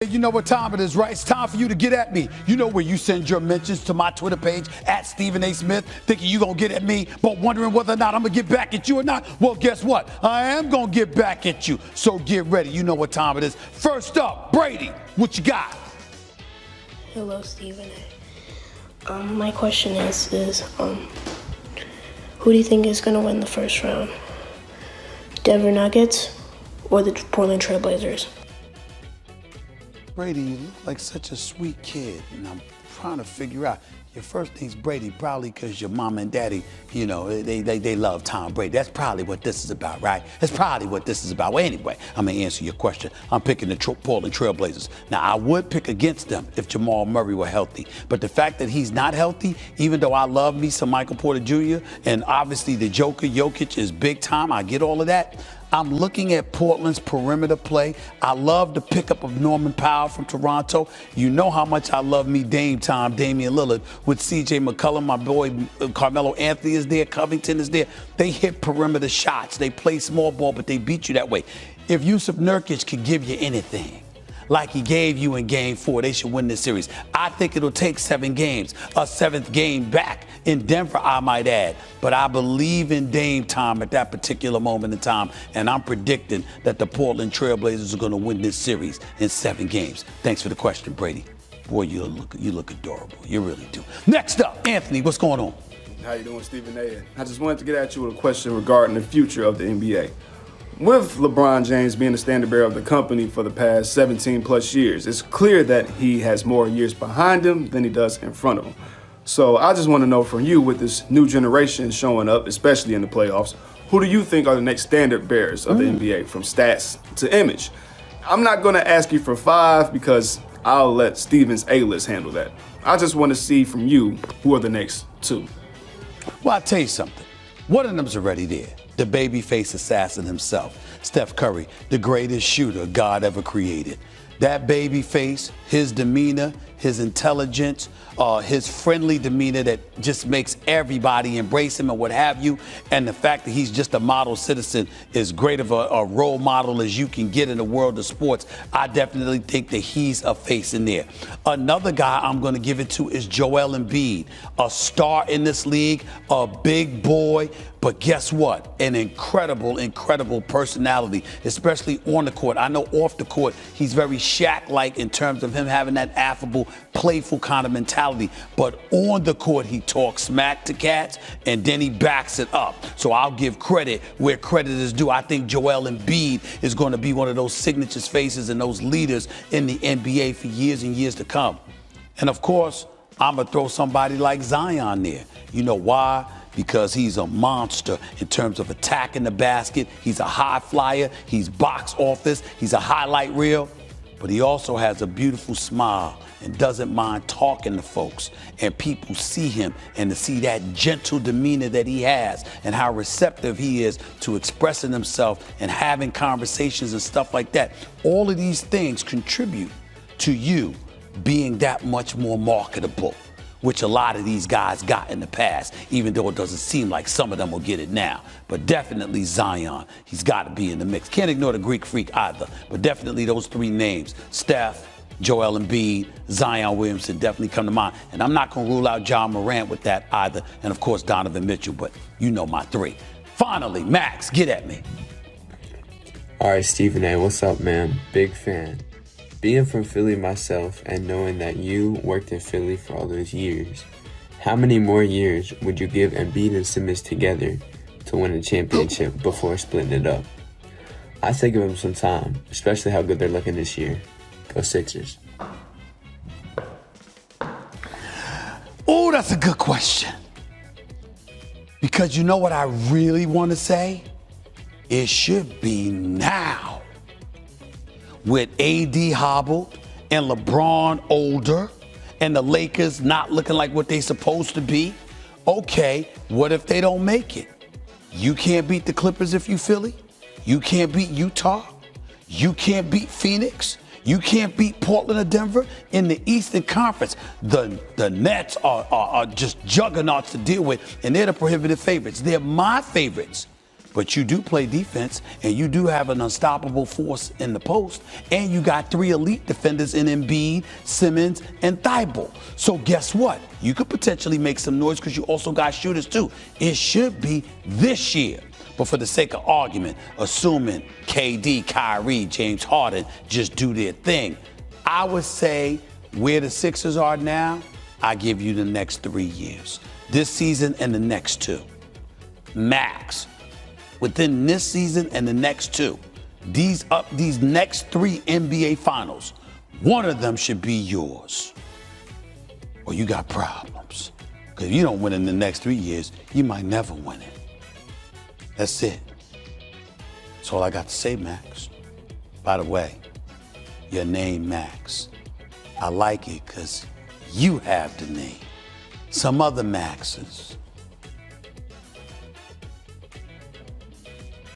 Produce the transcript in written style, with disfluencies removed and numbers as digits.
You know what time it is, right? It's time for you to get at me. You know where you send your mentions to my Twitter page, at Stephen A. Smith, thinking you gonna get at me, but wondering whether or not I'm gonna get back at you or not. Well, guess what? I am gonna get back at you. So get ready. You know what time it is. First up, Brady, what you got? Hello, Stephen A. My question is who do you think is gonna win the first round? Denver Nuggets or the Portland Trail Blazers? Brady, you look like such a sweet kid, and I'm trying to figure out. Your first name's Brady, probably because your mom and daddy, you know, they love Tom Brady. That's probably what this is about, right? That's probably what this is about. Well, anyway, I'm going to answer your question. I'm picking the Portland Trail Blazers. Now, I would pick against them if Jamal Murray were healthy. But the fact that he's not healthy, even though I love me some Michael Porter Jr., and obviously the Joker, Jokic, is big time, I get all of that. I'm looking at Portland's perimeter play. I love the pickup of Norman Powell from Toronto. You know how much I love me Damian Lillard with C.J. McCollum. My boy Carmelo Anthony is there. Covington is there. They hit perimeter shots. They play small ball, but they beat you that way. If Yusuf Nurkic could give you anything, like he gave you in Game 4, they should win this series. I think it'll take 7 games, a 7th game back in Denver, I might add. But I believe in Dame time at that particular moment in time, and I'm predicting that the Portland Trail Blazers are going to win this series in 7 games. Thanks for the question, Brady. Boy, you look adorable. You really do. Next up, Anthony, what's going on? How you doing, Stephen A? I just wanted to get at you with a question regarding the future of the NBA. With LeBron James being the standard bearer of the company for the past 17 plus years, it's clear that he has more years behind him than he does in front of him. So I just want to know from you, with this new generation showing up, especially in the playoffs, who do you think are the next standard bearers of the NBA, from stats to image? I'm not going to ask you for 5 because I'll let Steven's A-list handle that. I just want to see from you who are the next 2. Well, I'll tell you something. One of them's already there. The babyface assassin himself, Steph Curry, the greatest shooter God ever created. That babyface, his demeanor, his intelligence, his friendly demeanor that just makes everybody embrace him and what have you. And the fact that he's just a model citizen, is great of a role model as you can get in the world of sports. I definitely think that he's a face in there. Another guy I'm going to give it to is Joel Embid, a star in this league, a big boy. But guess what? An incredible personality, especially on the court. I know off the court, he's very Shaq-like in terms of him having that affable, playful kind of mentality. But on the court, he talks smack to cats, and then he backs it up. So I'll give credit where credit is due. I think Joel Embid is going to be one of those signature faces and those leaders in the NBA for years and years to come. And of course, I'm going to throw somebody like Zion there. You know why? Because he's a monster in terms of attacking the basket. He's a high flyer. He's box office. He's a highlight reel. But he also has a beautiful smile and doesn't mind talking to folks. And people see him, and to see that gentle demeanor that he has and how receptive he is to expressing himself and having conversations and stuff like that. All of these things contribute to you being that much more marketable, which a lot of these guys got in the past, even though it doesn't seem like some of them will get it now. But definitely Zion, he's got to be in the mix. Can't ignore the Greek Freak either, but definitely those 3 names, Steph, Joel Embiid, Zion Williamson, definitely come to mind. And I'm not going to rule out John Morant with that either, and of course Donovan Mitchell, but you know my 3. Finally, Max, get at me. All right, Stephen A., what's up, man? Big fan. Being from Philly myself and knowing that you worked in Philly for all those years, how many more years would you give Embid and Simmons together to win a championship before splitting it up? I say give them some time, especially how good they're looking this year. Go Sixers. Oh, that's a good question. Because you know what I really want to say? It should be now. With AD hobbled and LeBron older and the Lakers not looking like what they're supposed to be, okay, what if they don't make it? You can't beat the Clippers if you Philly. You can't beat Utah. You can't beat Phoenix. You can't beat Portland or Denver in the Eastern Conference. The Nets are just juggernauts to deal with, and they're the prohibitive favorites. They're my favorites but you do play defense, and you do have an unstoppable force in the post, and you got 3 elite defenders in Embid, Simmons, and Thibault. So guess what? You could potentially make some noise because you also got shooters too. It should be this year. But for the sake of argument, assuming KD, Kyrie, James Harden just do their thing, I would say where the Sixers are now, I give you the next 3 years. This season and the next 2. Max. Within this season and the next 2. These next 3 NBA finals, one of them should be yours. Or you got problems. Because if you don't win in the next 3 years, you might never win it. That's it. That's all I got to say, Max. By the way, your name, Max. I like it because you have the name. Some other Maxes